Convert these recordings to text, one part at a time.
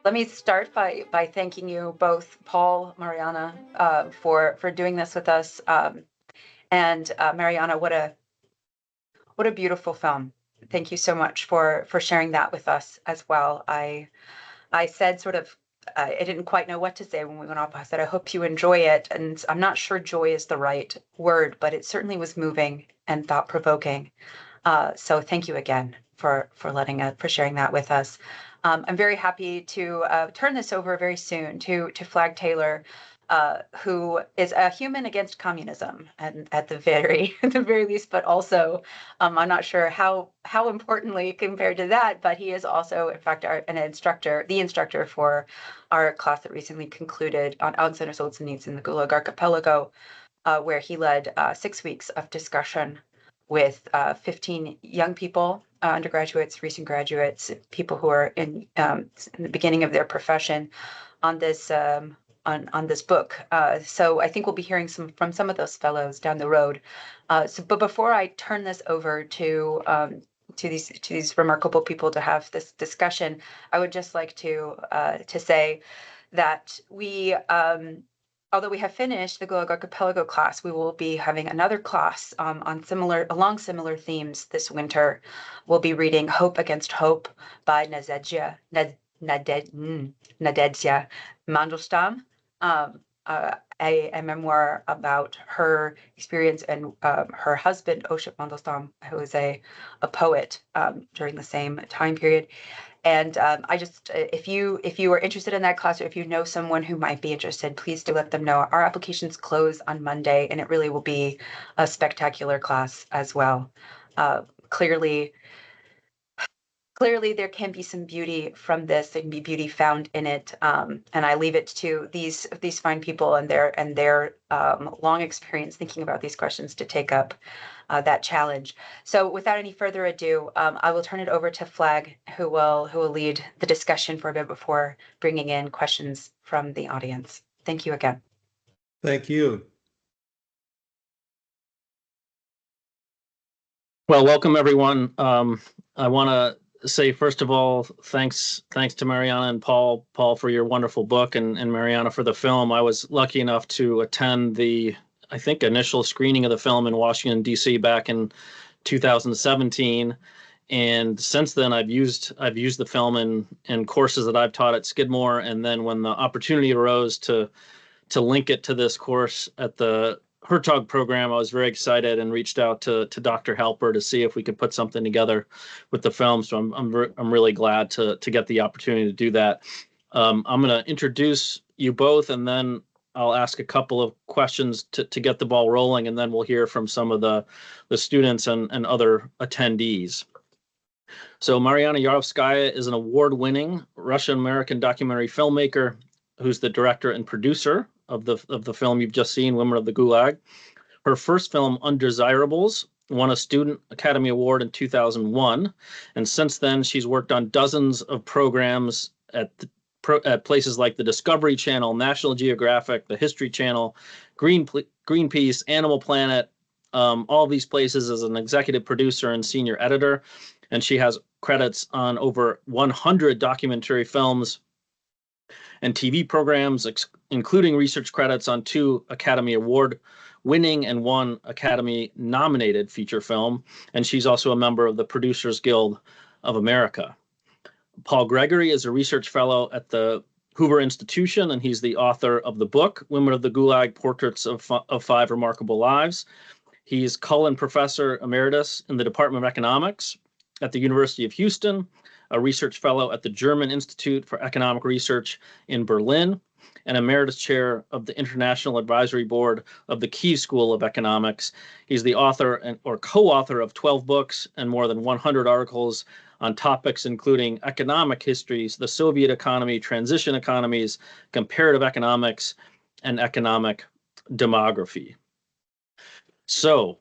Let me start by thanking you both, Paul, Mariana, for doing this with us. And Mariana, what a beautiful film. Thank you so much for sharing that with us as well. I said sort of, I didn't quite know what to say when we went off. I said, I hope you enjoy it. And I'm not sure joy is the right word, but it certainly was moving and thought provoking. So thank you again for sharing that with us. I'm very happy to turn this over very soon to Flagg Taylor, who is a human against communism, and at the very least, but also I'm not sure how importantly compared to that, but he is also in fact the instructor for our class that recently concluded on Alexander Solzhenitsyn in the Gulag Archipelago, where he led 6 weeks of discussion with 15 young people, undergraduates, recent graduates, people who are in the beginning of their profession on this on this book. So I think we'll be hearing from some of those fellows down the road. But before I turn this over to these remarkable people to have this discussion, I would just like to say that we. Although we have finished the Gulag Archipelago class, we will be having another class along similar themes this winter. We'll be reading Hope Against Hope by Nadezhda Mandelstam, a memoir about her experience and her husband, Oship Mandelstam, who is a poet during the same time period. And I just, if you are interested in that class, or if you know someone who might be interested, please do let them know. Our applications close on Monday, and it really will be a spectacular class as well. Clearly, there can be some beauty from this. There can be beauty found in it, and I leave it to these fine people and their long experience thinking about these questions to take up that challenge. So without any further ado, I will turn it over to Flagg, who will lead the discussion for a bit before bringing in questions from the audience. Thank you again. Thank you. Well, welcome everyone. I want to say, first of all, thanks to Marianna and Paul for your wonderful book, and Marianna for the film. I was lucky enough to attend the, I think, initial screening of the film in Washington, D.C. back in 2017. And since then, I've used the film in courses that I've taught at Skidmore. And then when the opportunity arose to link it to this course at the Hertog program, I was very excited and reached out to Dr. Halper to see if we could put something together with the film. So I'm really glad to get the opportunity to do that. I'm going to introduce you both, and then I'll ask a couple of questions to get the ball rolling, and then we'll hear from some of the students and other attendees. So Marianna Yarovskaya is an award-winning Russian-American documentary filmmaker who's the director and producer of the film you've just seen, Women of the Gulag. Her first film, Undesirables, won a Student Academy Award in 2001, and since then she's worked on dozens of programs at places like the Discovery Channel, National Geographic, the History Channel, Greenpeace, Animal Planet, all these places as an executive producer and senior editor, and she has credits on over 100 documentary films and TV programs, including research credits on 2 Academy Award winning and 1 Academy nominated feature film. And she's also a member of the Producers Guild of America. Paul Gregory is a research fellow at the Hoover Institution, and he's the author of the book, Women of the Gulag, Portraits of 5 Remarkable Lives. He's Cullen Professor Emeritus in the Department of Economics at the University of Houston, a research fellow at the German Institute for Economic Research in Berlin, and emeritus chair of the International Advisory Board of the Kiev School of Economics. He's the author or co-author of 12 books and more than 100 articles on topics including economic histories, the Soviet economy, transition economies, comparative economics, and economic demography. So,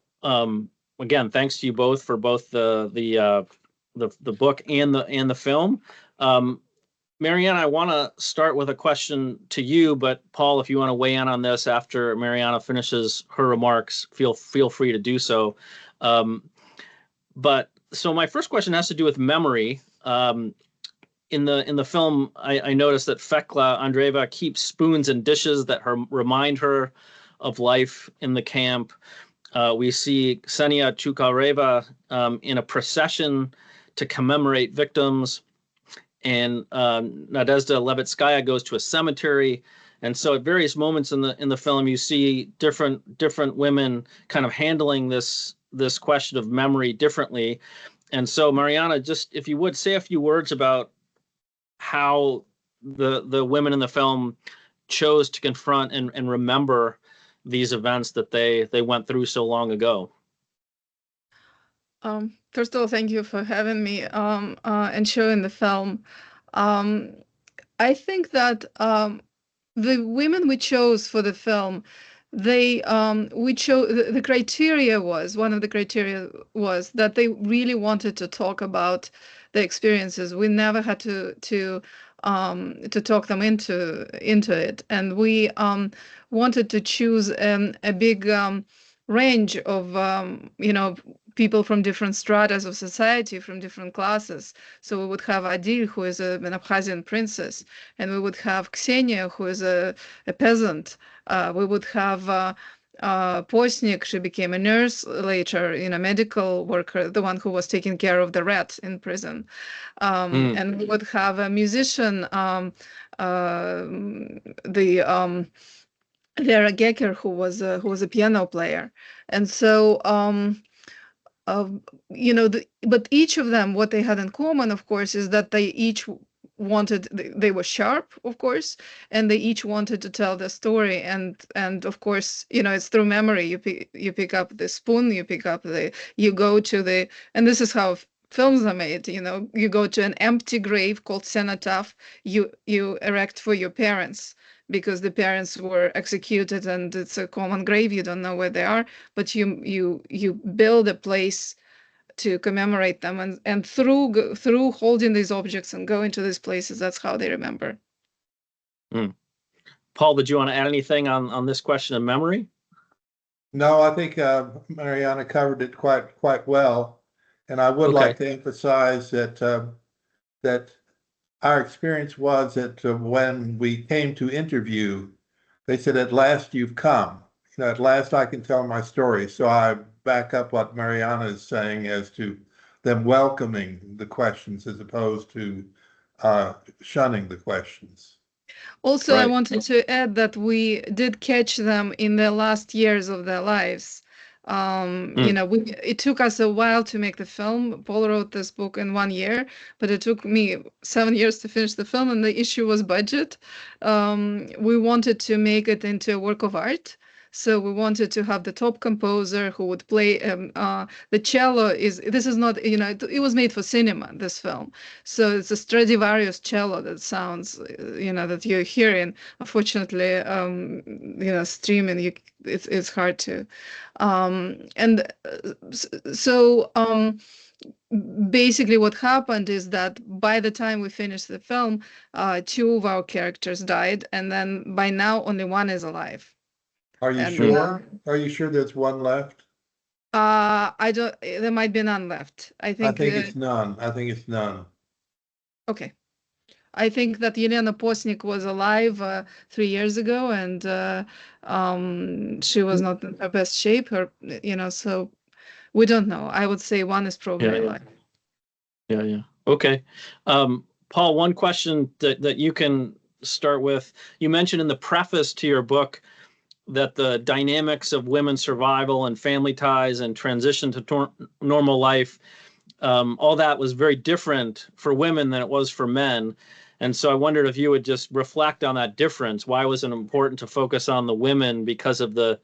again, thanks to you both for both the book and the film. Marianna, I want to start with a question to you, but Paul, if you want to weigh in on this after Marianna finishes her remarks, feel free to do so. But so my first question has to do with memory. in the film, I noticed that Fekla Andreeva keeps spoons and dishes that remind her of life in the camp. We see Ksenia Chukareva in a procession to commemorate victims, and Nadezhda Levitskaya goes to a cemetery. And so at various moments in the film, you see different women kind of handling this question of memory differently. And so, Marianna, just if you would say a few words about how the women in the film chose to confront and remember these events that they went through so long ago. First of all, thank you for having me and showing the film. I think that the women we chose for the film, we chose the criteria was one of the criteria was that they really wanted to talk about the experiences. We never had to talk them into it, and we wanted to choose a big range of people from different stratas of society, from different classes. So we would have Adil, who is an Abkhazian princess, and we would have Ksenia, who is a peasant. We would have Posnik, she became a nurse later, medical worker, the one who was taking care of the rat in prison. And we would have a musician, Vera Gecker, who was a piano player. And so but each of them, what they had in common, of course, is that they each they were sharp, of course, and they each wanted to tell the story. And of course, it's through memory. You pick up the spoon, you go to and this is how films are made. You go to an empty grave called cenotaph. You erect for your parents, because the parents were executed and it's a common grave. You don't know where they are, but you build a place to commemorate them, and through holding these objects and going to these places, that's how they remember. Paul, did you want to add anything on this question of memory? No, I think Marianna covered it quite well, and I would like to emphasize that our experience was that when we came to interview, they said, "At last you've come. At last I can tell my story." So I back up what Marianna is saying as to them welcoming the questions as opposed to shunning the questions. Also, I wanted to add that we did catch them in the last years of their lives. It took us a while to make the film. Paul wrote this book in 1 year, but it took me 7 years to finish the film, and the issue was budget. We wanted to make it into a work of art. So we wanted to have the top composer who would play the cello. This is not, it was made for cinema, this film. So it's a Stradivarius cello that sounds, that you're hearing. Unfortunately, streaming, it's hard to. Basically what happened is that by the time we finished the film, 2 of our characters died, and then by now only 1 is alive. Are you sure? Are you sure there's 1 left? I don't. There might be none left. I think it's none. I think it's none. Okay. I think that Yelena Posnik was alive 3 years ago, and she was not in her best shape. So we don't know. I would say 1 is probably alive. Yeah. Okay. Paul, one question that you can start with. You mentioned in the preface to your book that the dynamics of women's survival and family ties and transition to normal life, all that was very different for women than it was for men. And so I wondered if you would just reflect on that difference. Why was it important to focus on the women because of the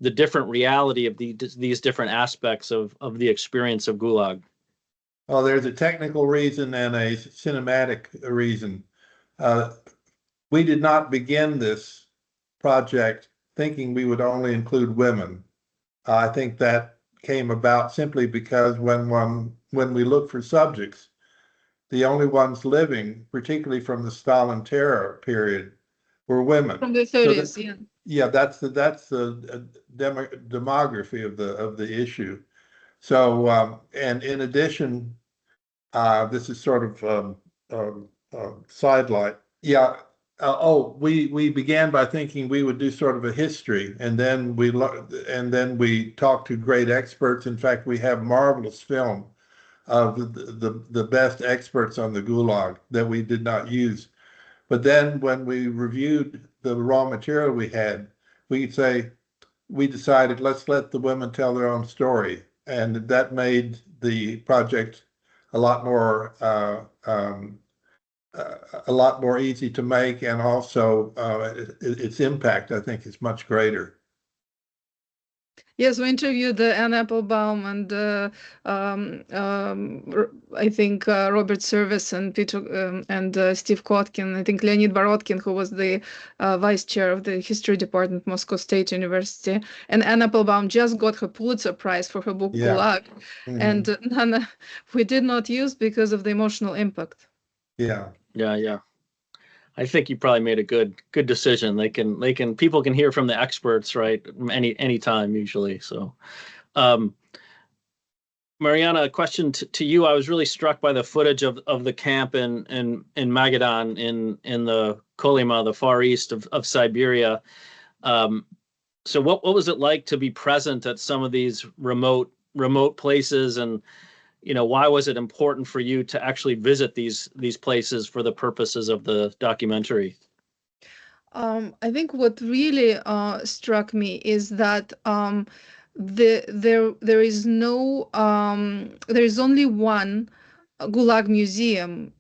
different reality of these different aspects of the experience of Gulag? Well, there's a technical reason and a cinematic reason. We did not begin this project thinking we would only include women. I think that came about simply because when we look for subjects, the only ones living, particularly from the Stalin terror period, were women. From the 30s, Yeah, that's the demography of the issue. So, and in addition, this is sort of sidelight. Yeah. We began by thinking we would do sort of a history, and then we talked to great experts. In fact, we have marvelous film of the best experts on the Gulag that we did not use. But then when we reviewed the raw material we had, we decided, let's let the women tell their own story, and that made the project a lot more easy to make, and also its impact, I think, is much greater. Yes, we interviewed Anne Applebaum and I think Robert Service and Peter and Steve Kotkin. I think Leonid Borodkin, who was the vice chair of the history department, Moscow State University. And Anne Applebaum just got her Pulitzer Prize for her book Gulag, and none we did not use because of the emotional impact. Yeah. I think you probably made a good decision. People can hear from the experts, right? Any time usually. So, Marianna, a question to you. I was really struck by the footage of the camp in Magadan in the Kolyma, the far east of Siberia. So what was it like to be present at some of these remote places, and why was it important for you to actually visit these places for the purposes of the documentary? I think what really struck me is that there is only one Gulag museum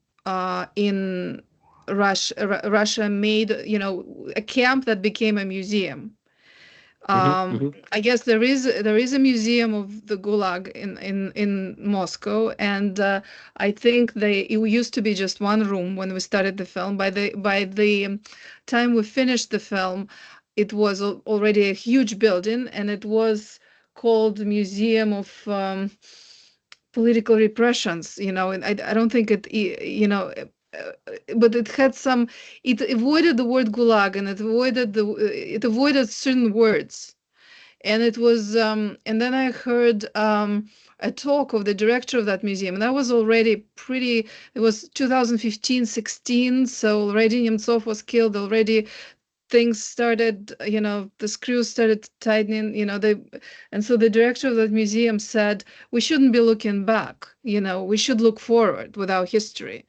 in Russia. Russia made a camp that became a museum. I guess there is a museum of the Gulag in Moscow, and I think it used to be just one room when we started the film. By the time we finished the film, it was already a huge building, and it was called the Museum of Political Repressions. And I don't think it but it had some. It avoided the word Gulag, and it avoided certain words. And it was, and then I heard a talk of the director of that museum, and that was already it was 2015-16, so already Nemtsov was killed, already things started, the screws started tightening, and so the director of that museum said, we shouldn't be looking back, we should look forward with our history.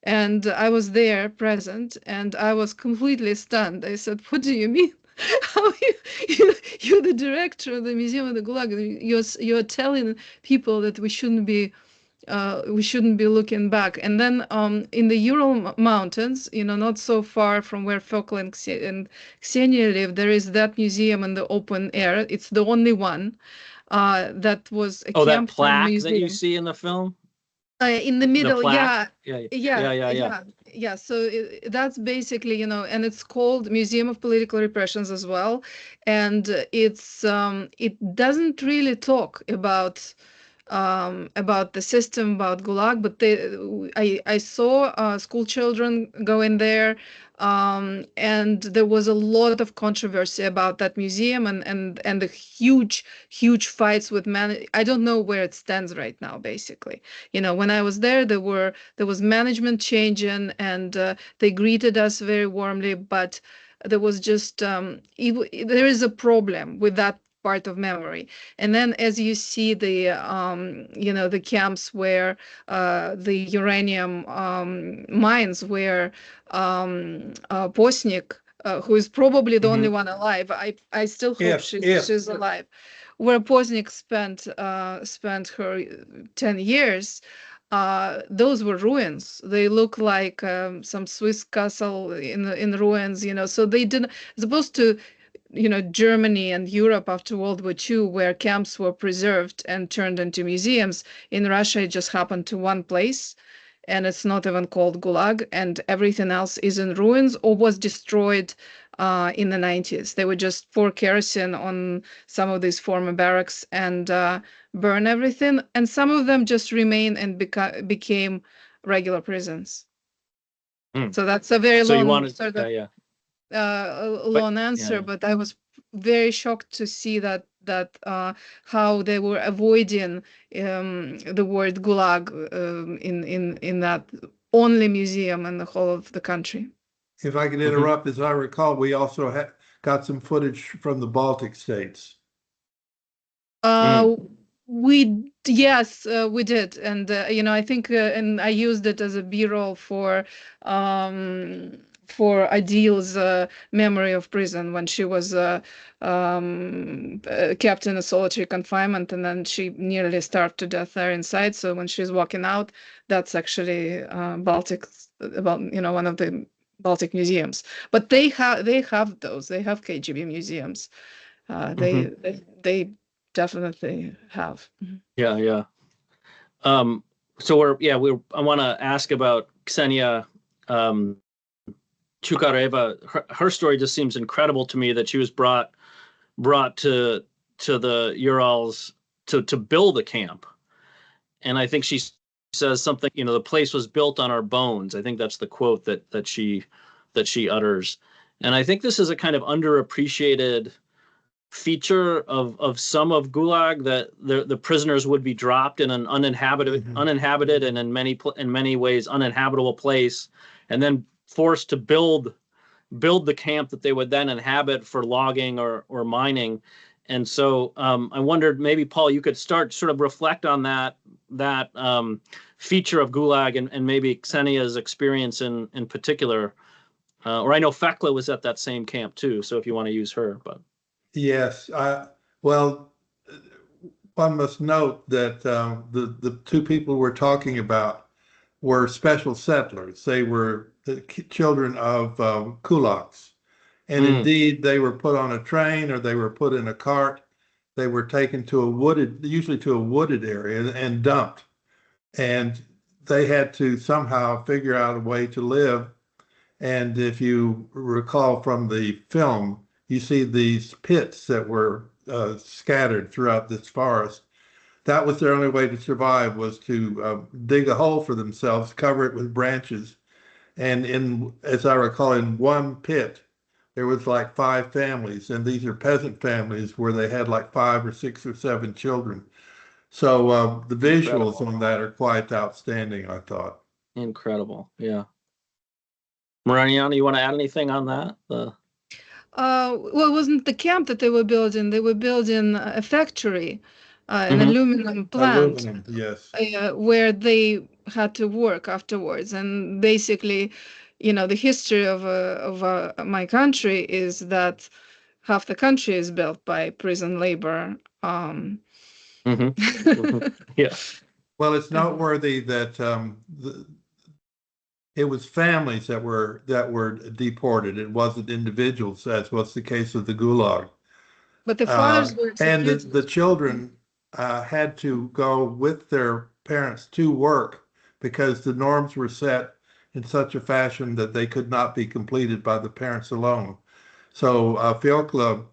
And I was there present, and I was completely stunned. I said, what do you mean? How you're the director of the Museum of the Gulag? You're telling people that we shouldn't be looking back. And then in the Ural Mountains, not so far from where Fokal and Ksenia live, there is that museum in the open air. It's the only one that was a camp. That plaque that you see in the film. In the middle, yeah. So that's basically, and it's called Museum of Political Repressions as well, and it doesn't really talk about the system, about Gulag, but I saw school children go in there, and there was a lot of controversy about that museum, and the huge fights with I don't know where it stands right now. Basically, when I was there, there was management changing, and they greeted us very warmly, but there was just there is a problem with that part of memory. And then as you see the the camps where the uranium mines, where Posnik, who is probably the only one alive, I still hope she's alive, where Posnik spent her 10 years, those were ruins. They look like some Swiss castle in ruins, so they didn't, as opposed to Germany and Europe after World War II, where camps were preserved and turned into museums. In Russia, it just happened to one place, and it's not even called Gulag, and everything else is in ruins or was destroyed in the 90s. They would just pour kerosene on some of these former barracks and burn everything, and some of them just remain and became regular prisons. So that's a very long long answer, but I was very shocked to see that that how they were avoiding the word Gulag in that only museum in the whole of the country. If I could interrupt, as I recall, we also got some footage from the Baltic states. Yes, we did, and I think, and I used it as a B-roll for Adil's memory of prison when she was kept in a solitary confinement, and then she nearly starved to death there inside. So when she's walking out, that's actually Baltic, about one of the Baltic museums. But they have those. They have KGB museums. They definitely have. Yeah. So I want to ask about Ksenia Chukareva. Her story just seems incredible to me, that she was brought to the Urals to build a camp. And I think she says something, the place was built on our bones. I think that's the quote that she utters. And I think this is a kind of underappreciated feature of some of Gulag, that the prisoners would be dropped in an uninhabited and in many ways uninhabitable place, and then forced to build the camp that they would then inhabit for logging or mining. And so I wondered, maybe Paul, you could sort of reflect on that feature of Gulag, and maybe Ksenia's experience in particular. Or I know Fekla was at that same camp too, so if you want to use her. But yes, well, one must note that the two people we're talking about were special settlers. They were the children of kulaks. And indeed, they were put on a train, or they were put in a cart. They were taken to usually to a wooded area, and dumped. And they had to somehow figure out a way to live. And if you recall from the film, you see these pits that were scattered throughout this forest. That was their only way to survive, was to dig a hole for themselves, cover it with branches. And as I recall, in one pit, there was like 5 families, and these are peasant families where they had like 5 or 6 or 7 children. So the visuals on that are quite outstanding, I thought. Incredible, yeah. Marianna, you want to add anything on that? Well, it wasn't the camp that they were building. They were building a factory, an aluminum plant, Aluminum, yes. Where they had to work afterwards. And basically, the history of my country is that half the country is built by prison labor. Yeah. Well, it's noteworthy that it was families that were deported. It wasn't individuals, as was the case of the Gulag. But the fathers were and executed. the children had to go with their parents to work, because the norms were set in such a fashion that they could not be completed by the parents alone. So Fiokla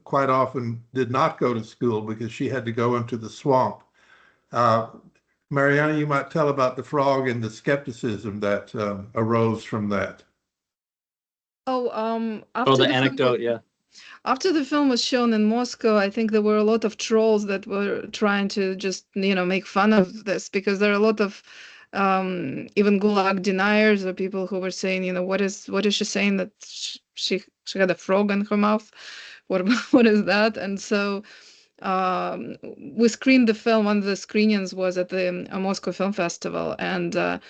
quite often did not go to school because she had to go into the swamp. Marianna, you might tell about the frog and the skepticism that arose from that. After the anecdote, yeah. After the film was shown in Moscow, I think there were a lot of trolls that were trying to just, make fun of this, because there are a lot of even Gulag deniers, or people who were saying, what is she saying, that she had a frog in her mouth? What is that? And so we screened the film. One of the screenings was at the Moscow Film Festival, and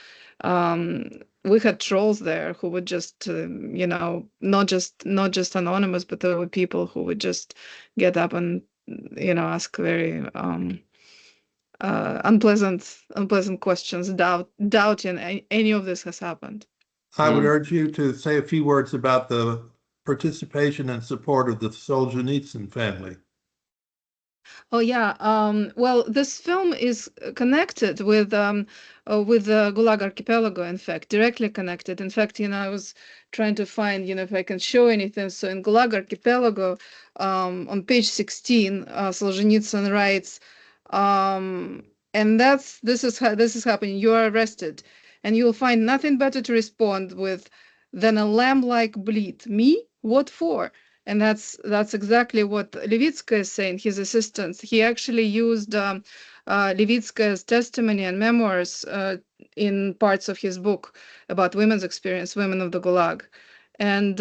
we had trolls there who would just, not just anonymous, but there were people who would just get up and, ask very unpleasant questions, doubting any of this has happened. I would urge you to say a few words about the participation and support of the Solzhenitsyn family. Oh yeah. Well, this film is connected with the Gulag Archipelago. In fact, directly connected. In fact, I was trying to find, if I can show anything. So in Gulag Archipelago, on page 16, Solzhenitsyn writes, and this is happening. You are arrested, and you will find nothing better to respond with than a lamb-like bleat. Me? What for? And that's exactly what Levitskaya is saying, his assistant. He actually used Levitskaya's testimony and memoirs in parts of his book about women's experience, Women of the Gulag. And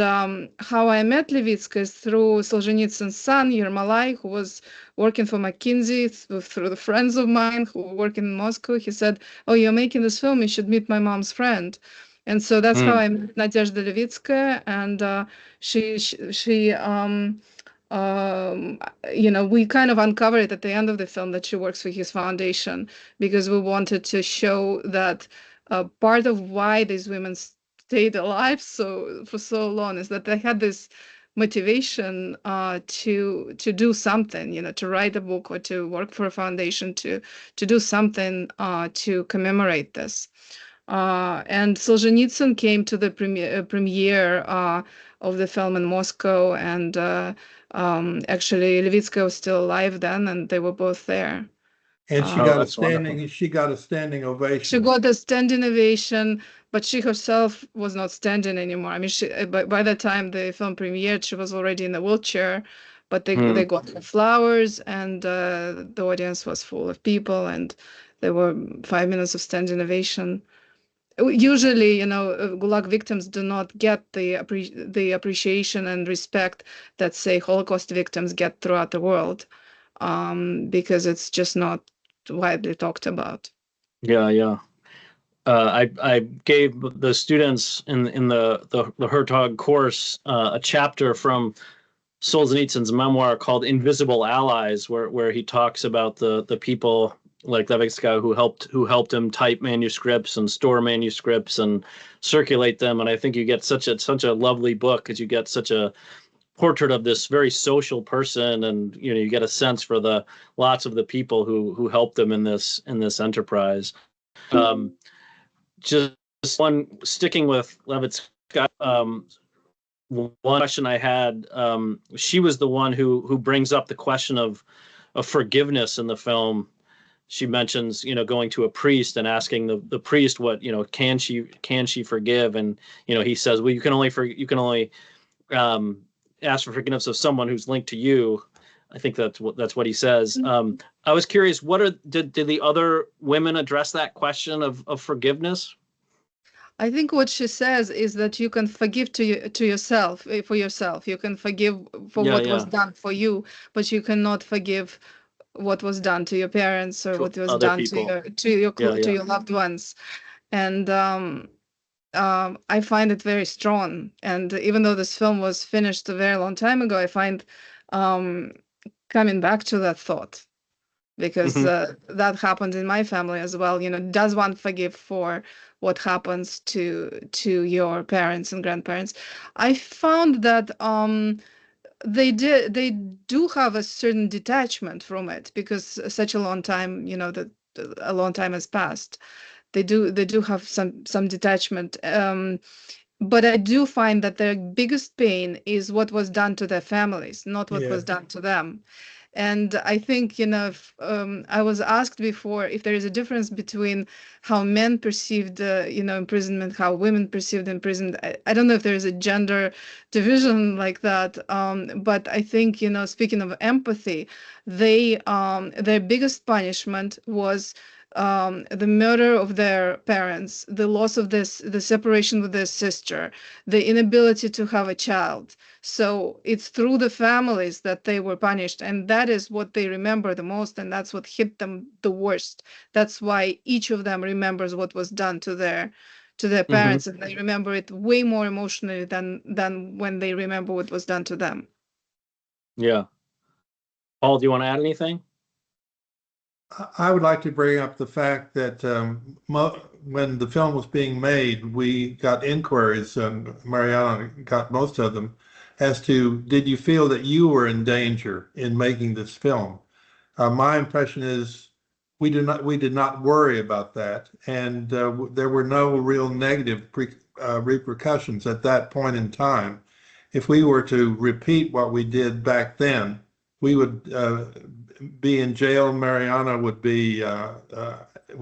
how I met Levitskaya is through Solzhenitsyn's son, Yermolai, who was working for McKinsey, through the friends of mine who were working in Moscow. He said, "Oh, you're making this film, you should meet my mom's friend." And so that's how I met Nadezhda Levitskaya, and we kind of uncovered it at the end of the film that she works for his foundation, because we wanted to show that part of why these women stayed alive for so long is that they had this motivation to do something, to write a book or to work for a foundation, to do something to commemorate this. And Solzhenitsyn came to the premiere of the film in Moscow, and actually Levitskaya was still alive then, and they were both there. And she got a standing ovation. She got a standing ovation, but she herself was not standing anymore. I mean, by the time the film premiered, she was already in a wheelchair, but they got her flowers, and the audience was full of people, and there were 5 minutes of standing ovation. Usually, Gulag victims do not get the appreciation and respect that, say, Holocaust victims get throughout the world, because it's just not widely talked about. Yeah. I gave the students in the Hertog course a chapter from Solzhenitsyn's memoir called "Invisible Allies," where he talks about the people like Levitskaya who helped him type manuscripts and store manuscripts and circulate them. And I think you get such a lovely book, because you get such a portrait of this very social person, and you get a sense for the lots of the people who helped them in this enterprise. Just one, sticking with Levitskaya, one question I had, she was the one who brings up the question of forgiveness in the film. She mentions, going to a priest and asking the priest what, can she forgive? And, he says, well, you can only ask for forgiveness of someone who's linked to you. I think that's what he says. I was curious, did the other women address that question of forgiveness? I think what she says is that you can forgive to yourself, for yourself. You can forgive for what was done for you, but you cannot forgive what was done to your parents or what was done to your loved ones. And I find it very strong. And even though this film was finished a very long time ago, I find coming back to that thought, because that happened in my family as well. Does one forgive for what happens to your parents and grandparents? I found that they do have a certain detachment from it, because such a long time, that a long time has passed. They do have some detachment. But I do find that their biggest pain is what was done to their families, not what was done to them. And I think, I was asked before if there is a difference between how men perceived, imprisonment, how women perceived imprisonment. I don't know if there is a gender division like that, but I think, speaking of empathy, their biggest punishment was the murder of their parents, the loss of the separation with their sister, the inability to have a child. So it's through the families that they were punished, and that is what they remember the most, and that's what hit them the worst. That's why each of them remembers what was done to their parents, and they remember it way more emotionally than when they remember what was done to them. Yeah. Paul, do you want to add anything? I would like to bring up the fact that when the film was being made, we got inquiries, and Marianna got most of them, as to, did you feel that you were in danger in making this film? My impression is we did not worry about that, and there were no real negative repercussions at that point in time. If we were to repeat what we did back then, we would be in jail. Marianna would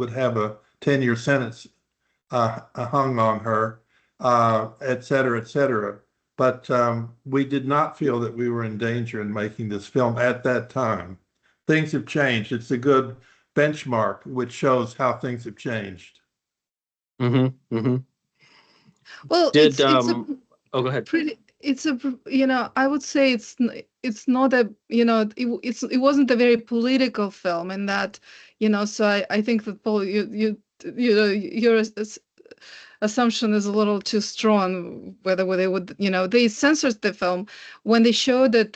have a 10-year sentence hung on her, et cetera, et cetera. but we did not feel that we were in danger in making this film at that time. Things have changed. It's a good benchmark which shows how things have changed. Mm-hmm. Mm-hmm. Well, Did it's a oh, go ahead. pretty it's a I would say it's not a it wasn't a very political film in that, so I think that Paul, your assumption is a little too strong whether they would, they censored the film when they showed it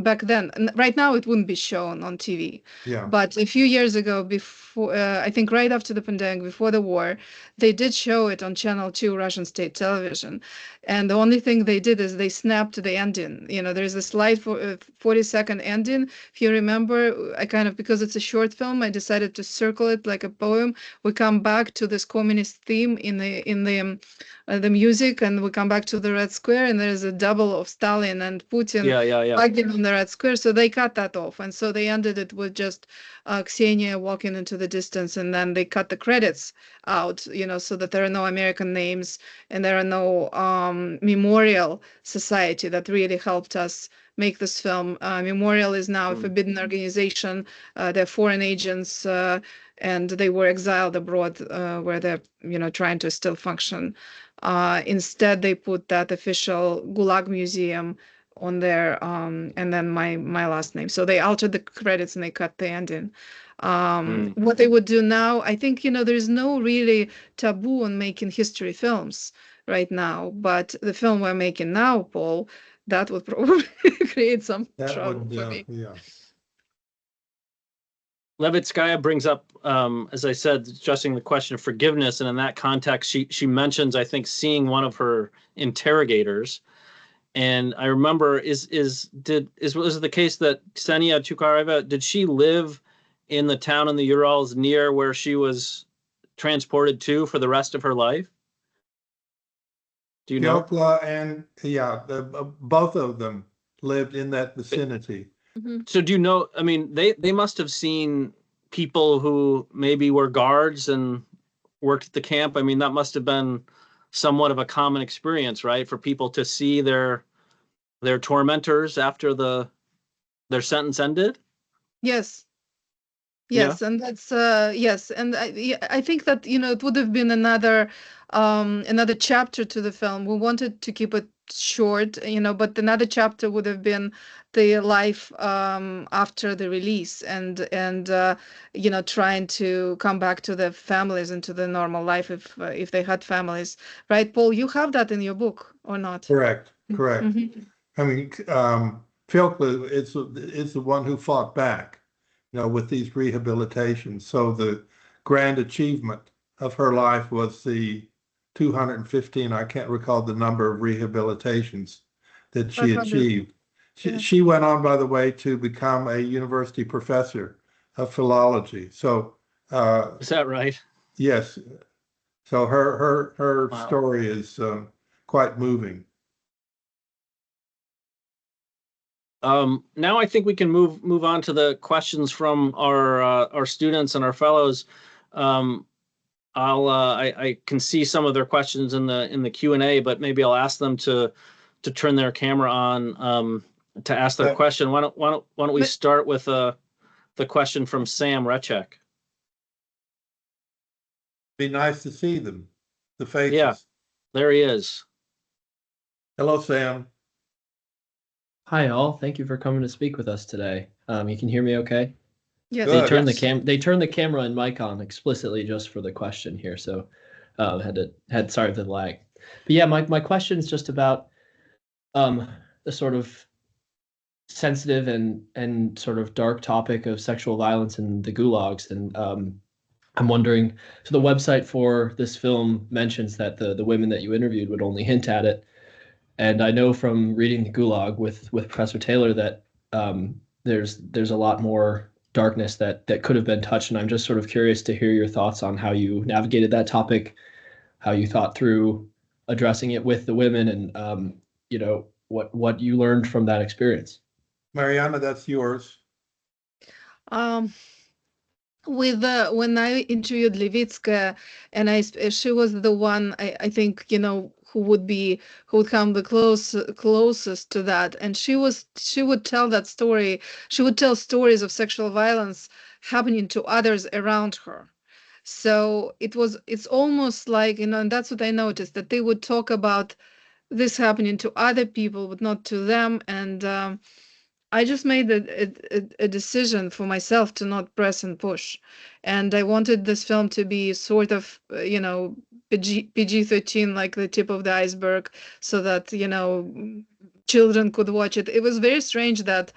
back then. And right now it wouldn't be shown on TV. Yeah. But a few years ago, before I think right after the pandemic, before the war, they did show it on Channel 2 Russian state television. And the only thing they did is they snapped the ending. There's a slide for 40-second ending. If you remember, I kind of, because it's a short film, I decided to circle it like a poem. We come back to this communist theme in the music, and we come back to the Red Square, and there's a double of Stalin and Putin hugging on the Red Square. So they cut that off, and so they ended it with just Ksenia walking into the distance, and then they cut the credits out, so that there are no American names and there are no memorial society that really helped us make this film. Memorial is now a forbidden organization. They're foreign agents, and they were exiled abroad, where they're trying to still function. Instead, they put that official Gulag Museum on there, and then my last name. So they altered the credits and they cut the ending. What they would do now, I think, there's no really taboo on making history films right now, but the film we're making now, Paul, that would probably create some trouble for me. Yeah. Levitskaya brings up, as I said, addressing the question of forgiveness, and in that context, she mentions, I think, seeing one of her interrogators, and I remember was it the case that Ksenia Tukareva, did she live in the town in the Urals near where she was transported to for the rest of her life? Do you know? Fiokla and both of them lived in that vicinity. So do you know, I mean, they must have seen people who maybe were guards and worked at the camp. I mean, that must have been somewhat of a common experience, right? For people to see their tormentors after their sentence ended? Yes. Yeah. And that's yes, and I think that it would have been another chapter to the film. We wanted to keep it short, but another chapter would have been the life after the release, and trying to come back to their families and to the normal life if they had families, right, Paul? You have that in your book or not? Correct. I mean, Fiokla is the one who fought back, with these rehabilitations. So the grand achievement of her life was the 215, I can't recall the number of rehabilitations that she 500. achieved. She went on, by the way, to become a university professor of philology. So is that right? Yes. So her Wow. story is quite moving. Now I think we can move on to the questions from our students and our fellows. I can see some of their questions in the Q&A, but maybe I'll ask them to turn their camera on to ask their question. Why don't we start with the question from Sam Rechek? Be nice to see them, the faces. Yeah, there he is. Hello, Sam. Hi, all. Thank you for coming to speak with us today. You can hear me okay? Yes. Good. They turned the camera and mic on explicitly just for the question here, so sorry for the lag. But yeah, my question is just about the sort of sensitive and sort of dark topic of sexual violence in the gulags, and I'm wondering, so the website for this film mentions that the women that you interviewed would only hint at it. And I know from reading the Gulag with Professor Taylor that there's a lot more darkness that could have been touched. And I'm just sort of curious to hear your thoughts on how you navigated that topic, how you thought through addressing it with the women, and what you learned from that experience. Marianna, that's yours. When I interviewed Levitskaya, and she was the one I think who would come the closest to that, and she would tell that story. She would tell stories of sexual violence happening to others around her. So it's almost like, and that's what I noticed, that they would talk about this happening to other people but not to them. And I just made a decision for myself to not press and push. And I wanted this film to be sort of, PG-13, like the tip of the iceberg, so that, children could watch it. It was very strange that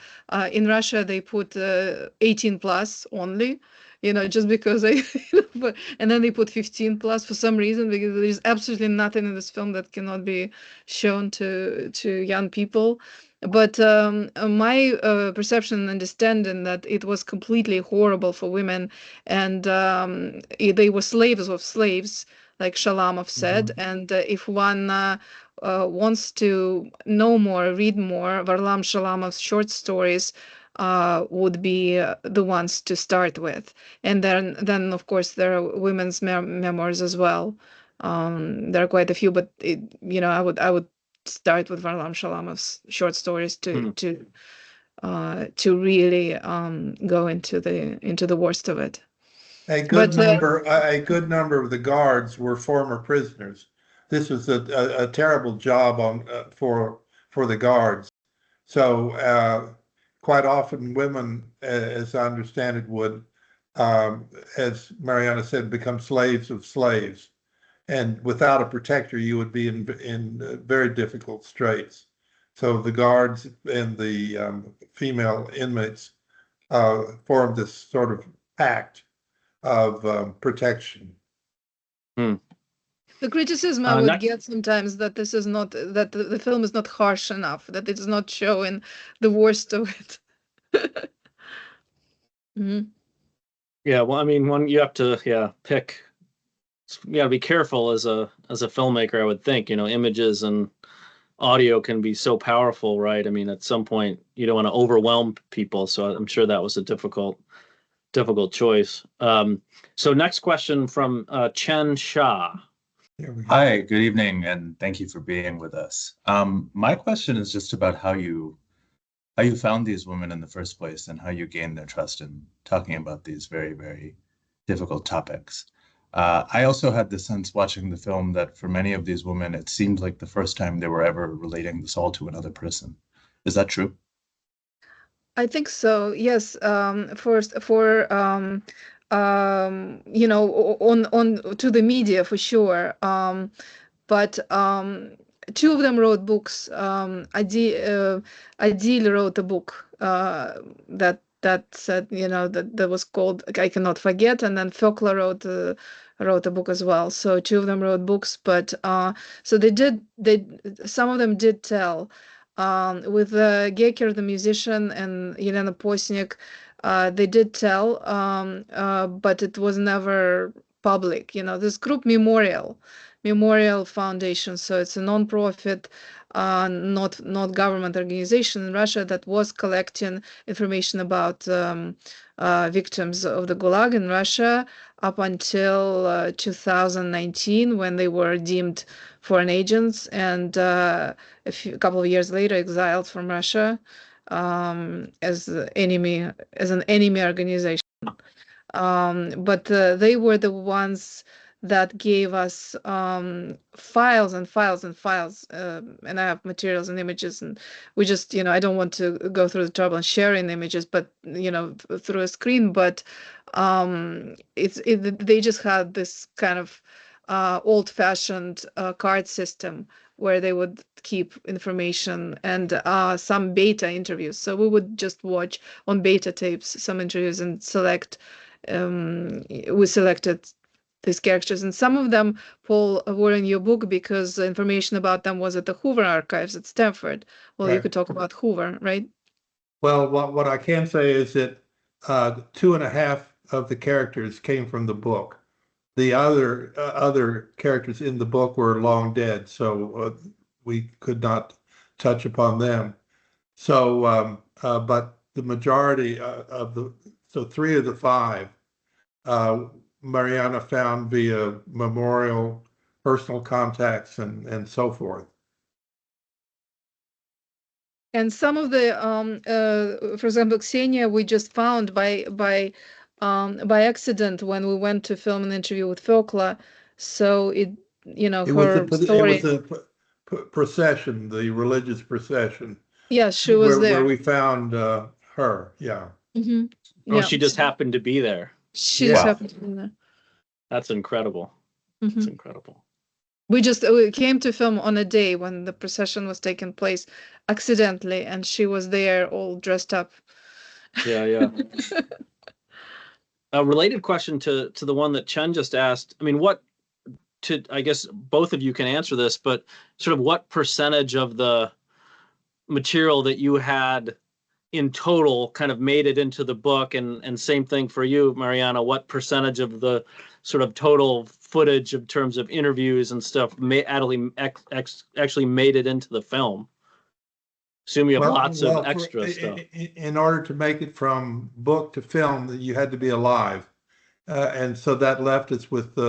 in Russia they put 18 plus only, just because and then they put 15 plus for some reason, because there's absolutely nothing in this film that cannot be shown to young people. But my perception and understanding that it was completely horrible for women, and they were slaves of slaves, like Shalamov said. And if one wants to know more, read more, Varlam Shalamov's short stories would be the ones to start with. And then of course there are women's memoirs as well. There are quite a few, but I would start with Varlam Shalamov's short stories to really go into the worst of it. A good number of the guards were former prisoners. This was a terrible job for the guards. So quite often women, as I understand it, would, as Marianna said, become slaves of slaves. And without a protector, you would be in very difficult straits. So the guards and the female inmates formed this sort of pact of protection. The criticism I would get sometimes that this is not, that the film is not harsh enough, that it is not showing the worst of it. Yeah, well, I mean, when you have to, pick, you got to be careful as a filmmaker, I would think. Images and audio can be so powerful, right? I mean, at some point you don't want to overwhelm people, so I'm sure that was a difficult choice. So next question from Chen Shah. Hi, good evening, and thank you for being with us. My question is just about how you found these women in the first place and how you gained their trust in talking about these very, very difficult topics. I also had the sense watching the film that for many of these women, it seemed like the first time they were ever relating this all to another person. Is that true? I think so. Yes. First, on to the media for sure. But two of them wrote books. Adil wrote a book that said, that was called I Cannot Forget, and then Fokla wrote a book as well. So two of them wrote books, but so some of them did tell. With Geker, the musician, and Yelena Posnik, they did tell, but it was never public. This group Memorial Foundation, so it's a non-profit, not government organization in Russia that was collecting information about victims of the Gulag in Russia up until 2019, when they were deemed foreign agents, and a couple of years later exiled from Russia as an enemy organization. But they were the ones that gave us files and files and files, and I have materials and images, and we just, I don't want to go through the trouble and sharing images, but through a screen, but they just had this kind of old-fashioned card system where they would keep information, and some beta interviews. So we would just watch on beta tapes some interviews and select. We selected these characters, and some of them, Paul, were in your book because information about them was at the Hoover archives at Stanford. Well, right. You could talk about Hoover, right? Well, what I can say is that 2.5 of the characters came from the book. The other characters in the book were long dead, so we could not touch upon them. So, but the majority so 3 of the 5, Marianna found via Memorial personal contacts and so forth. And some of the, for example, Ksenia, we just found by accident when we went to film an interview with Folkla. So it, you know, her story. It was a procession, the religious procession. Yeah, she was there. Where we found her. Yeah. Mm-hmm. Oh, Yeah. she just happened to be there. She just happened to be there. That's incredible. Mm-hmm. That's incredible. We came to film on a day when the procession was taking place accidentally, and she was there all dressed up. Yeah, yeah. A related question to the one that Chen just asked. I mean, I guess both of you can answer this, but sort of what percentage of the material that you had in total kind of made it into the book, and same thing for you, Marianna, what percentage of the sort of total footage in terms of interviews and stuff actually made it into the film? Assume you have lots of extra stuff. In order to make it from book to film, you had to be alive. And so that left us with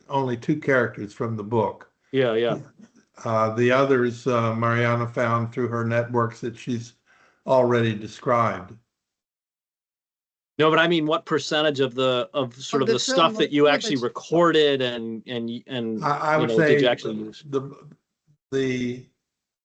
only 2 characters from the book. Yeah, yeah. The others, Marianna found through her networks that she's already described. No, but I mean, what percentage of the stuff that you actually recorded and I would say did you actually use? The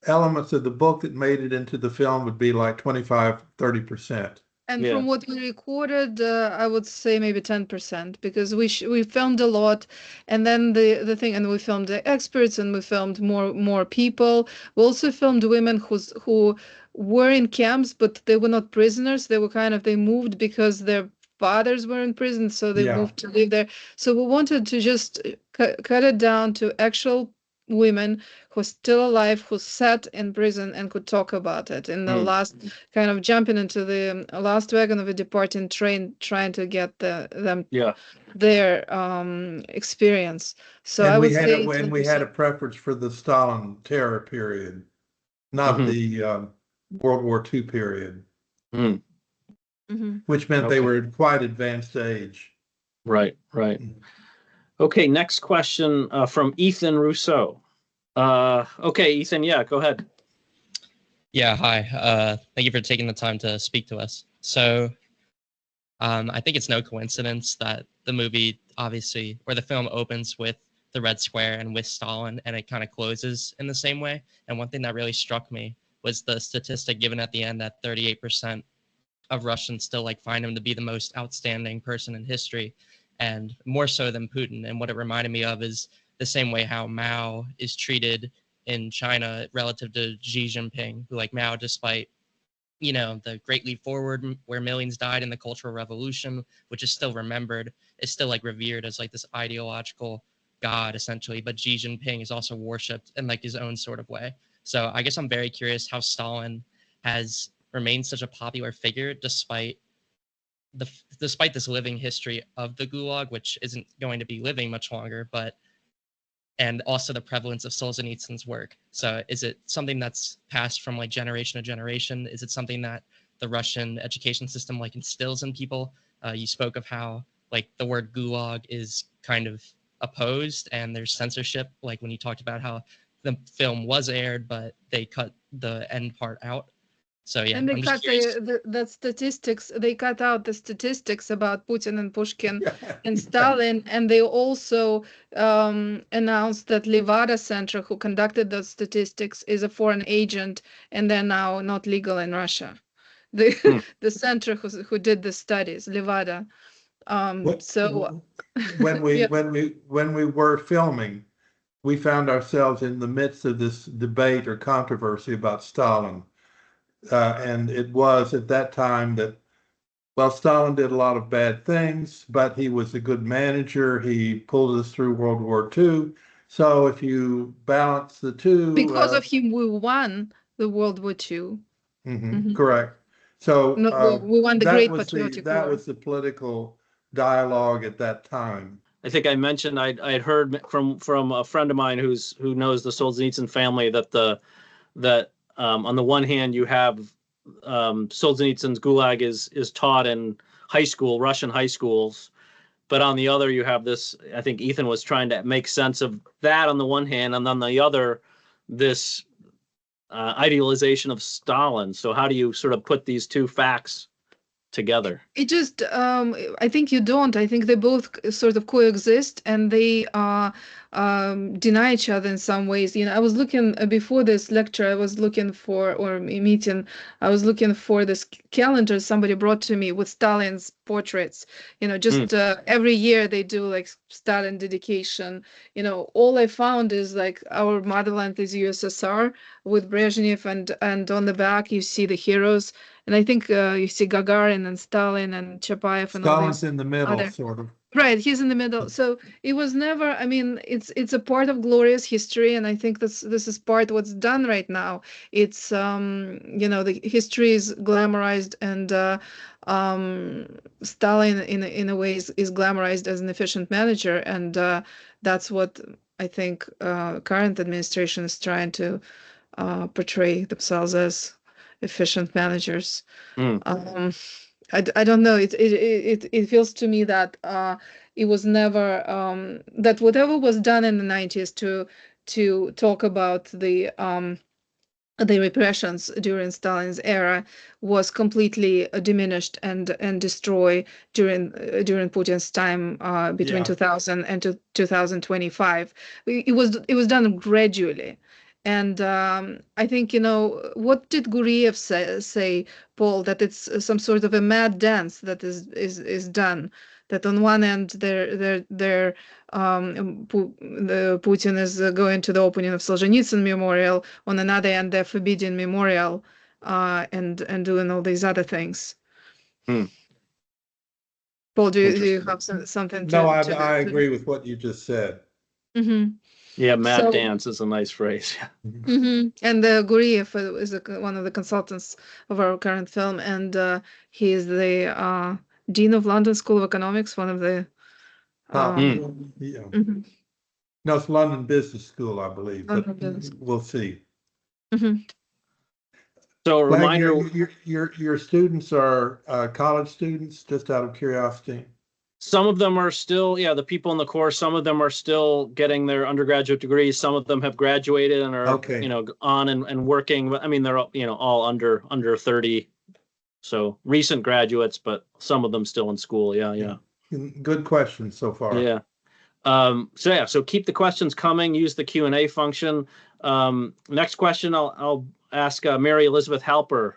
elements of the book that made it into the film would be like 25-30%. And from what we recorded, I would say maybe 10%, because we filmed a lot, and then the thing, and we filmed the experts, and we filmed more people. We also filmed women who were in camps, but they were not prisoners. They were they moved because their fathers were in prison, so they moved to live there. So we wanted to just cut it down to actual women who's still alive, who sat in prison and could talk about it in the last, kind of jumping into the last wagon of a departing train, trying to get them their experience. So and I would say we had a preference for the Stalin terror period, not the World War II period, which meant they were in quite advanced age. Right. Okay, next question from Ethan Rousseau. Okay, Ethan, go ahead. Yeah, hi. Thank you for taking the time to speak to us. So I think it's no coincidence that the movie, obviously, or the film opens with the Red Square and with Stalin, and it kind of closes in the same way. And one thing that really struck me was the statistic given at the end that 38% of Russians still find him to be the most outstanding person in history, and more so than Putin. And what it reminded me of is the same way how Mao is treated in China relative to Xi Jinping, who Mao, despite, the Great Leap Forward where millions died in the Cultural Revolution, which is still remembered, is still revered as this ideological god essentially. But Xi Jinping is also worshipped in his own sort of way. So I guess I'm very curious how Stalin has remained such a popular figure despite this living history of the Gulag, which isn't going to be living much longer, and also the prevalence of Solzhenitsyn's work. So is it something that's passed from generation to generation? Is it something that the Russian education system instills in people? You spoke of how the word Gulag is kind of opposed and there's censorship, when you talked about how the film was aired, but they cut the end part out. So yeah, and they cut the statistics. They cut out the statistics about Putin and Pushkin and Stalin, and they also announced that Levada Center, who conducted those statistics, is a foreign agent, and they're now not legal in Russia. The center who did the studies, Levada. When we were filming, we found ourselves in the midst of this debate or controversy about Stalin. And it was at that time that, Stalin did a lot of bad things, but he was a good manager. He pulled us through World War II. So if you balance the two... Because of him, we won the World War II. Correct. So we won the Great Patriotic War. That was the political dialogue at that time. I think I mentioned I had heard from a friend of mine who knows the Solzhenitsyn family that on the one hand you have Solzhenitsyn's Gulag is taught in Russian high schools, but on the other, you have this. I think Ethan was trying to make sense of that on the one hand, and on the other, this idealization of Stalin. So how do you sort of put these two facts together? It just, I think you don't. I think they both sort of coexist, and they deny each other in some ways. I was looking before this lecture, I was looking for, or meeting, I was looking for this calendar somebody brought to me with Stalin's portraits. Just every year they do like Stalin dedication. All I found is like our motherland is USSR with Brezhnev, and on the back you see the heroes. And I think you see Gagarin and Stalin and Chapayev and all Stalin's these in the middle, other. sort of. Right, he's in the middle. So it was never. I mean, it's a part of glorious history, and I think this is part what's done right now. It's the history is glamorized, and Stalin in a way is glamorized as an efficient manager, and that's what I think current administration is trying to portray themselves as efficient managers. I don't know. It feels to me that it was never that whatever was done in the 90s to talk about the repressions during Stalin's era was completely diminished and destroyed during Putin's time between 2000 and 2025. It was done gradually. And I think, what did Guriev say, Paul, that it's some sort of a mad dance that is done, that on one end the Putin is going to the opening of Solzhenitsyn memorial, on another end they're forbidding memorial and doing all these other things. Paul, do you have something to? No, I agree with what you just said. Yeah, mad dance is a nice phrase. And Guriev is one of the consultants of our current film, and he is the dean of London School of Economics, one of the. No, it's London Business School, I believe, but we'll see. So a reminder, your students are college students, just out of curiosity. some of them are still, the people in the course, some of them are still getting their undergraduate degrees. Some of them have graduated and are, on and working. I mean, they're, all under 30. So recent graduates, but some of them still in school. Yeah. Good questions so far. Yeah. So keep the questions coming. Use the Q&A function. Next question, I'll ask Mary Elizabeth Halper,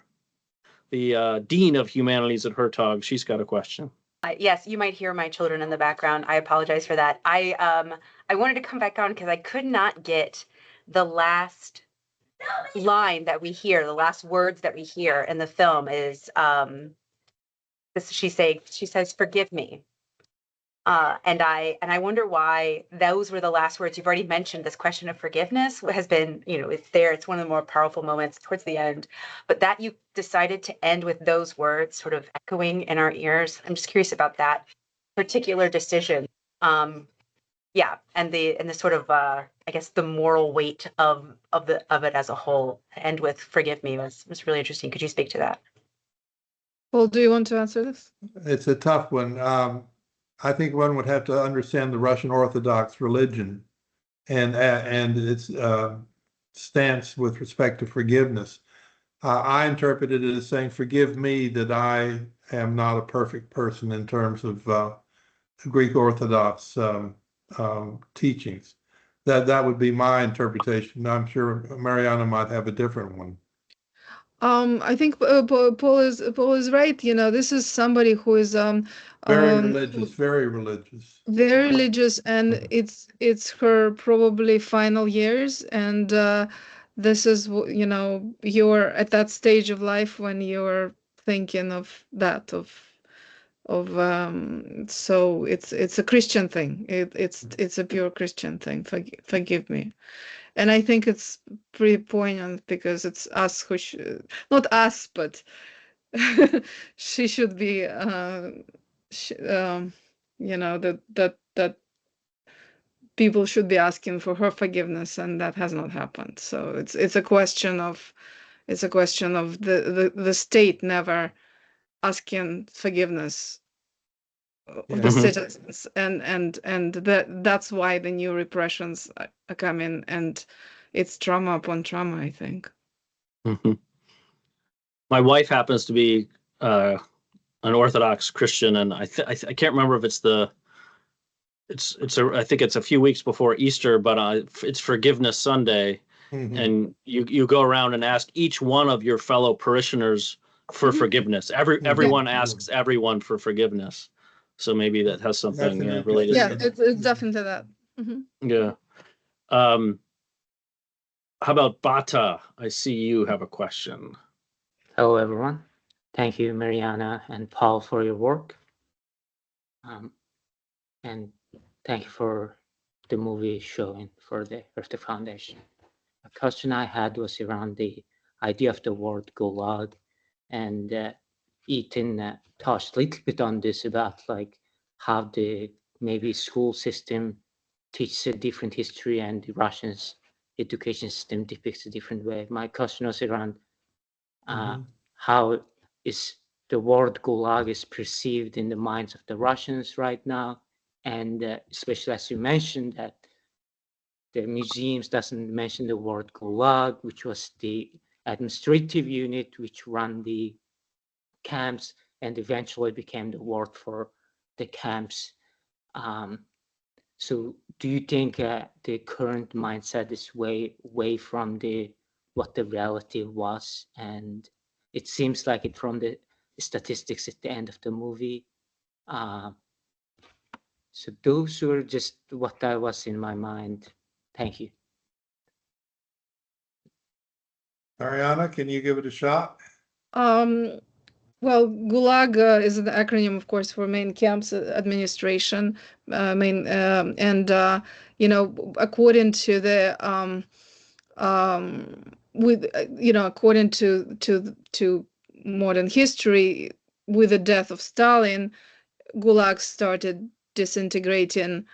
the Dean of Humanities at Hertog. She's got a question. Yes, you might hear my children in the background. I apologize for that. I wanted to come back on because I could not get the last line that we hear, the last words that we hear in the film is she says, "Forgive me." And I wonder why those were the last words. You've already mentioned this question of forgiveness has been, it's there. It's one of the more powerful moments towards the end. But that you decided to end with those words sort of echoing in our ears. I'm just curious about that particular decision. And the sort of I guess the moral weight of it as a whole. End with "forgive me" was really interesting. Could you speak to that? Paul, do you want to answer this? It's a tough one. I think one would have to understand the Russian Orthodox religion and its stance with respect to forgiveness. I interpreted it as saying, "Forgive me that I am not a perfect person in terms of Greek Orthodox teachings." That would be my interpretation. I'm sure Marianna might have a different one. I think Paul is right. This is somebody who is very religious, and it's her probably final years, and this is you're at that stage of life when you're thinking of that so it's a Christian thing. It's a pure Christian thing. Forgive me. And I think it's pretty poignant because it's us who should, not us, but she should be, that people should be asking for her forgiveness, and that has not happened. So it's a question of the state never asking forgiveness of the Yeah. citizens, and that's why the new repressions are coming, and it's trauma upon trauma, I think. My wife happens to be an Orthodox Christian, and I can't remember if I think it's a few weeks before Easter, but it's Forgiveness Sunday, and you go around and ask each one of your fellow parishioners for forgiveness. Everyone asks everyone for forgiveness. So maybe that has something related. Yeah, it's definitely that. Yeah. How about Bata? I see you have a question. Hello, everyone. Thank you, Marianna and Paul, for your work. And thank you for the movie showing for the Earth Foundation. A question I had was around the idea of the word Gulag, and Ethan touched a little bit on this about like how the maybe school system teaches a different history and the Russians education system depicts a different way. My question was around how is the word Gulag is perceived in the minds of the Russians right now, and especially as you mentioned that the museums doesn't mention the word Gulag, which was the administrative unit which ran the camps and eventually became the word for the camps. So do you think the current mindset is way from what the reality was? And it seems like it from the statistics at the end of the movie. So those were just what I was in my mind. Thank you. Marianna, can you give it a shot? Well, Gulag is an acronym, of course, for Main Camps Administration. According to the according to modern history, with the death of Stalin, Gulag started disintegrating.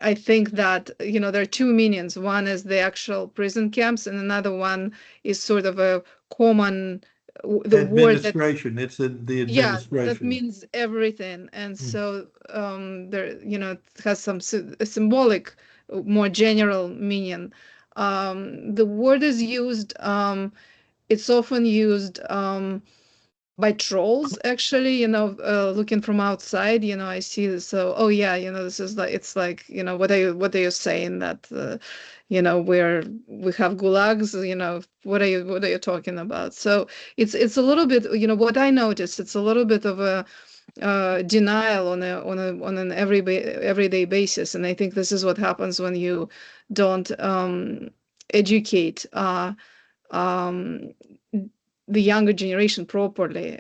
I think that there are two meanings. One is the actual prison camps, and another one is sort of a common the administration. Word that, it's the administration. Yeah, that means everything, and so there it has some symbolic, more general meaning. The word is used. It's often used by trolls, actually, looking from outside, I see this. So, oh yeah, this is like, it's like, what are you saying that, we have gulags, what are you talking about? So it's a little bit, what I noticed, it's a little bit of a denial on an everyday basis. And I think this is what happens when you don't educate the younger generation properly.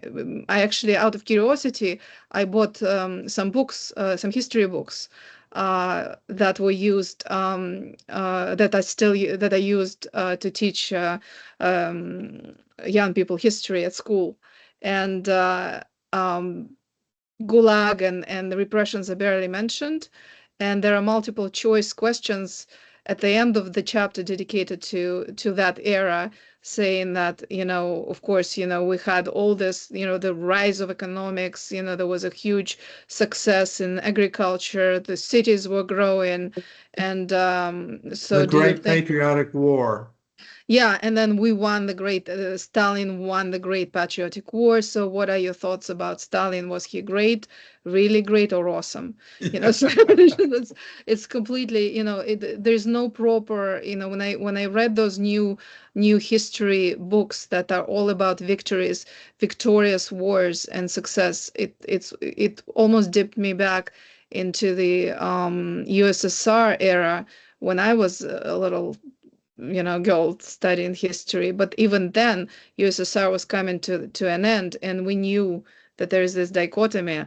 I actually, out of curiosity, I bought some books, some history books that were used, that I used to teach young people history at school, and Gulag and the repressions are barely mentioned, and there are multiple choice questions at the end of the chapter dedicated to that era, saying that, of course, we had all this, the rise of economics, there was a huge success in agriculture, the cities were growing, and so the Great Patriotic War. Yeah, and then we won the great, Stalin won the Great Patriotic War. So what are your thoughts about Stalin? Was he great, really great, or awesome? So it's completely, there's no proper, when I read those new history books that are all about victories, victorious wars and success, it almost dipped me back into the USSR era when I was a little girl studying history. But even then, USSR was coming to an end, and we knew that there is this dichotomy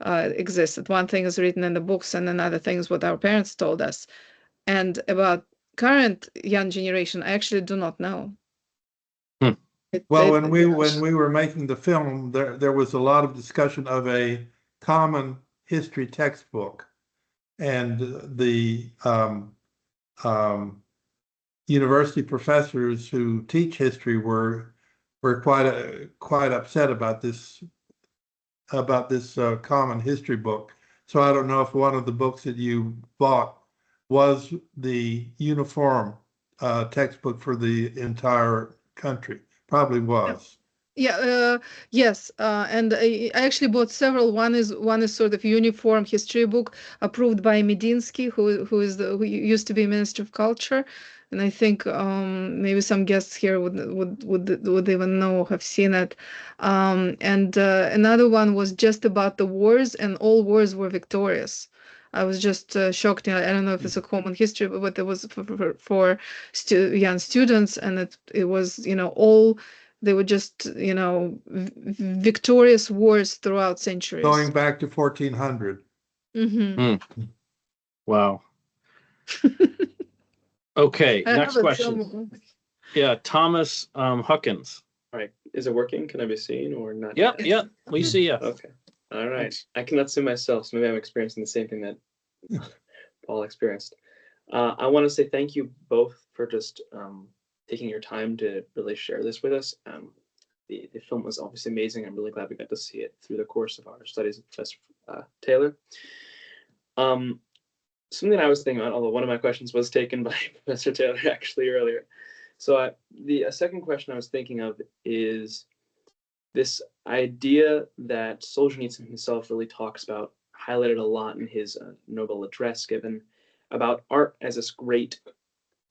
existed. One thing is written in the books, and another thing is what our parents told us. And about current young generation, I actually do not know. Well, when we were making the film, there was a lot of discussion of a common history textbook, and the university professors who teach history were quite upset about this about this common history book. So I don't know if one of the books that you bought was the uniform textbook for the entire country. Probably was. Yeah, yes, and I actually bought several. One is sort of uniform history book approved by Medinsky, who used to be Minister of Culture, and I think maybe some guests here would even know, have seen it. And another one was just about the wars, and all wars were victorious. I was just shocked. I don't know if it's a common history, but it was for young students, and it was, all. They were just, victorious wars throughout centuries. Going back to 1400. Mm-hmm. Wow. Okay, next question. Yeah, Thomas Huckins. All right, is it working? Can I be seen or not? Yep, we see you. Okay, all right. I cannot see myself, so maybe I'm experiencing the same thing that Paul experienced. I want to say thank you both for just taking your time to really share this with us. The film was obviously amazing. I'm really glad we got to see it through the course of our studies with Professor Taylor. Something I was thinking about, although one of my questions was taken by Professor Taylor actually earlier. So the second question I was thinking of is this idea that Solzhenitsyn himself really talks about, highlighted a lot in his Nobel address given, about art as this great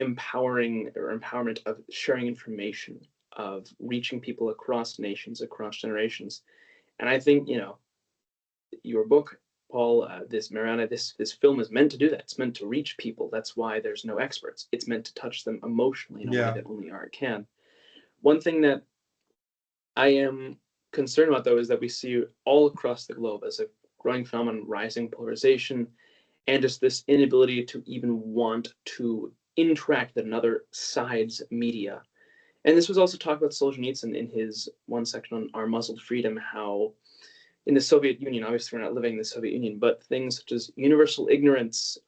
empowerment of sharing information, of reaching people across nations, across generations. And I think, your book, Paul, Marianna, this film is meant to do that. It's meant to reach people. That's why there's no experts. It's meant to touch them emotionally in a way that only art can. One thing that I am concerned about, though, is that we see all across the globe as a growing phenomenon, rising polarization, and just this inability to even want to interact with another side's media. And this was also talked about Solzhenitsyn in his one section on Our Muzzled Freedom, how in the Soviet Union, obviously we're not living in the Soviet Union, but things such as universal ignorance,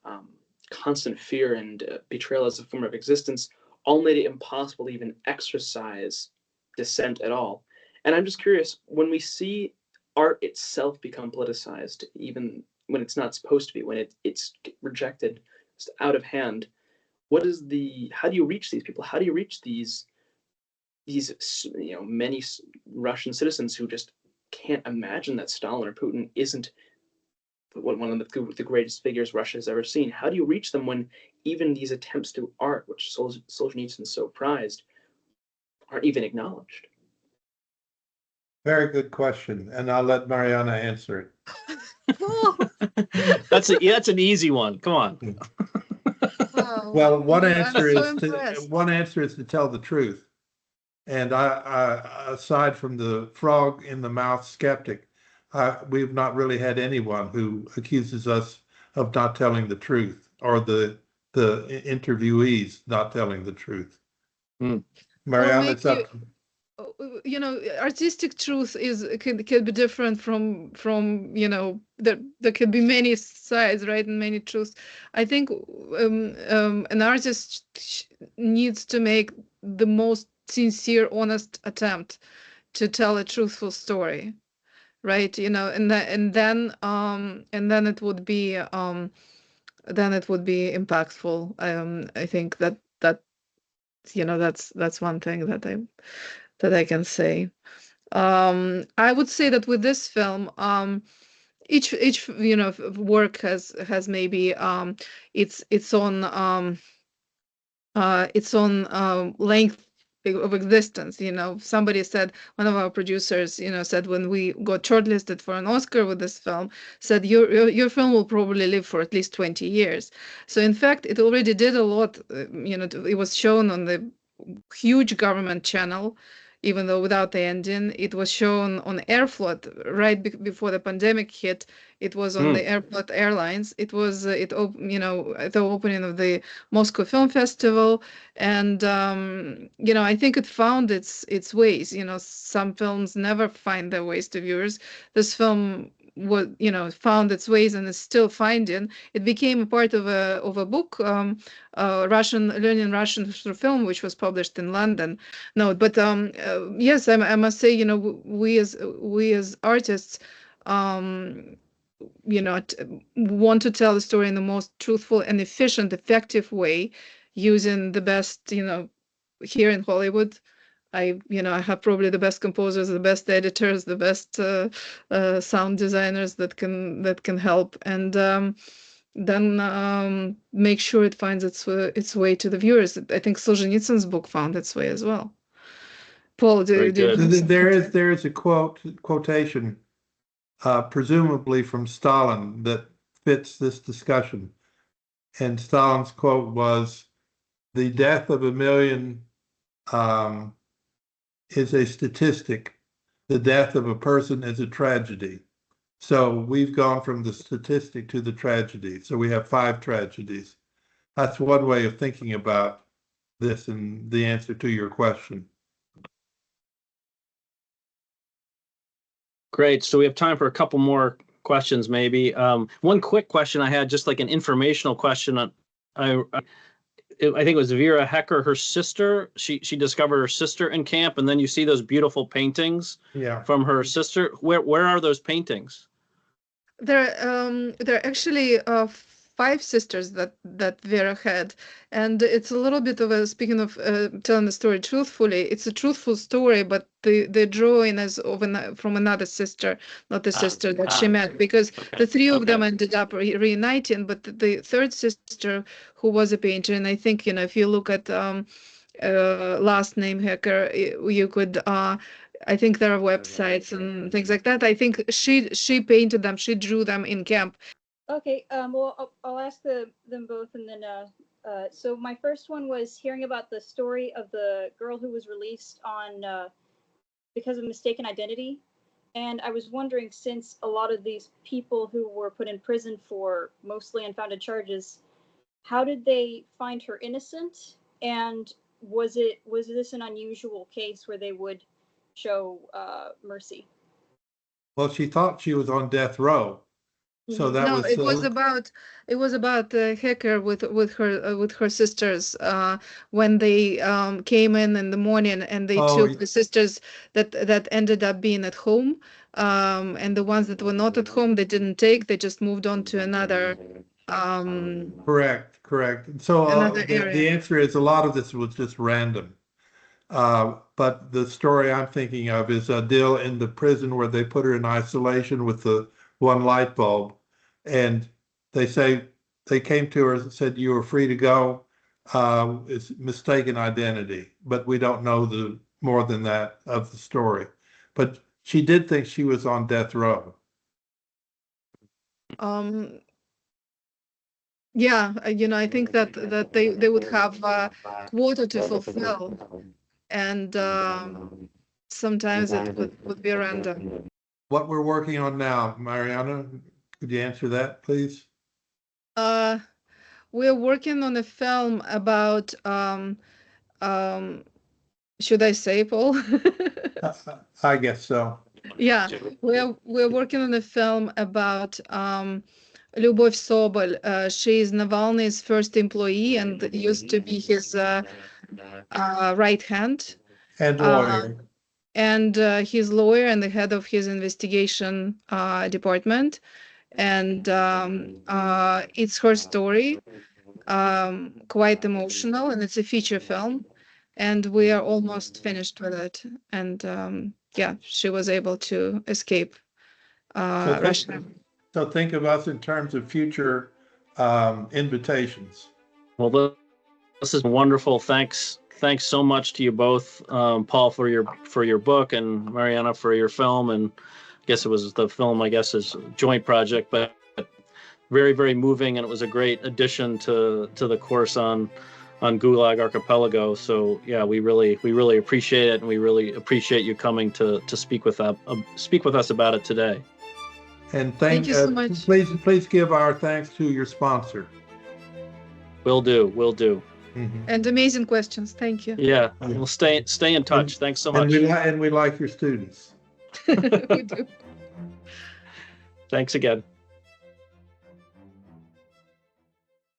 constant fear, and betrayal as a form of existence all made it impossible to even exercise dissent at all. And I'm just curious, when we see art itself become politicized, even when it's not supposed to be, when it's rejected, it's out of hand, how do you reach these people? How do you reach these many Russian citizens who just can't imagine that Stalin or Putin isn't one of the greatest figures Russia has ever seen? How do you reach them when even these attempts to art, which Solzhenitsyn so prized, aren't even acknowledged? Very good question, and I'll let Marianna answer it. That's an easy one. Come on. Well, one answer is to tell the truth. And I aside from the frog in the mouth skeptic, we've not really had anyone who accuses us of not telling the truth, or the interviewees not telling the truth. Marianna, it's up. Artistic truth can be different from there could be many sides, right, and many truths. I think an artist needs to make the most sincere, honest attempt to tell a truthful story, right? And then it would be impactful. I think that's one thing that I can say. I would say that with this film, each work has maybe its own length of existence. Somebody said, one of our producers said, when we got shortlisted for an Oscar with this film, said your film will probably live for at least 20 years. So in fact it already did a lot. It was shown on the huge government channel, even though without the ending. It was shown on Airflot right before the pandemic hit. It was on the Airflot Airlines. It was at the opening of the Moscow Film Festival, and I think it found its ways. Some films never find their ways to viewers. This film found its ways and is still finding. It became a part of a book, learning Russian through film, which was published in London. No, but yes, I must say, we as artists, want to tell the story in the most truthful and efficient, effective way, using the best, here in Hollywood. I have probably the best composers, the best editors, the best sound designers that can help, and then make sure it finds its way to the viewers. I think Solzhenitsyn's book found its way as well. Paul, do you there is a quotation, presumably from Stalin, that fits this discussion. And Stalin's quote was, "The death of 1 million is a statistic. The death of a person is a tragedy." So we've gone from the statistic to the tragedy. So we have 5 tragedies. That's one way of thinking about this and the answer to your question. Great. So we have time for a couple more questions, maybe. One quick question I had, just like an informational question. I think it was Vera Hecker, her sister. She discovered her sister in camp, and then you see those beautiful paintings from her sister. Where are those paintings? They're actually 5 sisters that Vera had, and it's a little bit of a, speaking of telling the story truthfully, it's a truthful story, but the drawing is from another sister, not the sister that she met, because the 3 of them ended up reuniting, but the 3rd sister, who was a painter, and I think, if you look at last name Hecker, you could I think there are websites and things like that. I think she painted them, she drew them in camp. Okay, well, I'll ask them both, and then so my first one was hearing about the story of the girl who was released on because of mistaken identity, and I was wondering, since a lot of these people who were put in prison for mostly unfounded charges, how did they find her innocent, and was this an unusual case where they would show mercy? Well, she thought she was on death row. So that no, it was about Hecker with her sisters when they came in the morning, and they took the sisters that ended up being at home, and the ones that were not at home they didn't take, they just moved on to another correct. So the answer is a lot of this was just random. But the story I'm thinking of is a deal in the prison where they put her in isolation with the 1 light bulb, and they say they came to her and said, "You are free to go." It's mistaken identity, but we don't know the more than that of the story. But she did think she was on death row. Yeah, I think that they would have quota to fulfill, and sometimes it would be random. What we're working on now, Marianna, could you answer that, please? We're working on a film about should I say, Paul? I guess so. Yeah, we're working on a film about Lyubov Sobol. She is Navalny's first employee and used to be his right hand. And lawyer. And his lawyer and the head of his investigation department. And it's her story, quite emotional, and it's a feature film. And we are almost finished with it. And yeah, she was able to escape Russia. So think of us in terms of future invitations. Well, this is wonderful. Thanks so much to you both, Paul, for your book, and Marianna for your film. And I guess it was the film, is a joint project, but very, very moving, and it was a great addition to the course on Gulag Archipelago. So yeah, we really appreciate it, and we really appreciate you coming to speak with us about it today. And thank you so much. Please give our thanks to your sponsor. Will do. Mm-hmm. And amazing questions. Thank you. Yeah, we'll stay in touch. Thanks so much. And we like your students. We do. Thanks again.